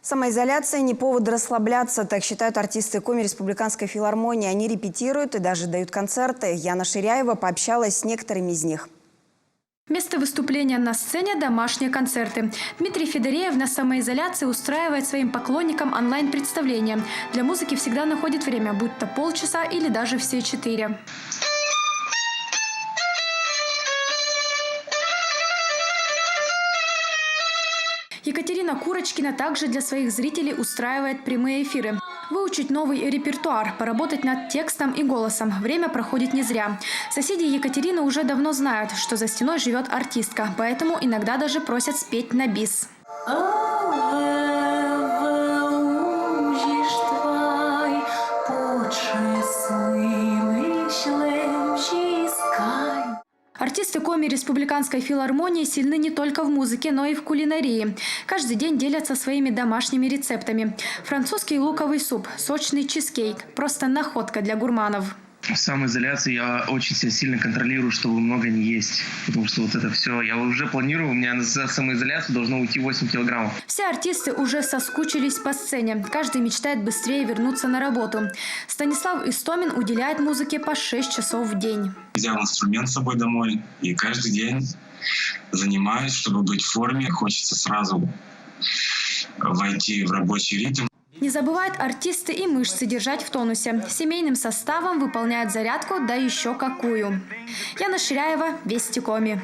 Самоизоляция не повод расслабляться, так считают артисты Коми Республиканской филармонии. Они репетируют и даже дают концерты. Яна Ширяева пообщалась с некоторыми из них. Вместо выступления на сцене – домашние концерты. Дмитрий Федореев на самоизоляции устраивает своим поклонникам онлайн-представления. Для музыки всегда находит время, будь то полчаса или даже все 4. Екатерина Курочкина также для своих зрителей устраивает прямые эфиры. Выучить новый репертуар, поработать над текстом и голосом. Время проходит не зря. Соседи Екатерины уже давно знают, что за стеной живет артистка, поэтому иногда даже просят спеть на бис. Артисты Коми Республиканской филармонии сильны не только в музыке, но и в кулинарии. Каждый день делятся своими домашними рецептами. Французский луковый суп, сочный чизкейк – просто находка для гурманов. В самоизоляции я очень себя сильно контролирую, чтобы много не есть. Потому что вот это все, я уже планирую, у меня за самоизоляцию должно уйти 8 килограммов. Все артисты уже соскучились по сцене. Каждый мечтает быстрее вернуться на работу. Станислав Истомин уделяет музыке по 6 часов в день. Взял инструмент с собой домой и каждый день занимаюсь, чтобы быть в форме. Хочется сразу войти в рабочий ритм. Не забывают артисты и мышцы держать в тонусе. Семейным составом выполняют зарядку, да еще какую. Яна Ширяева, Вести Коми.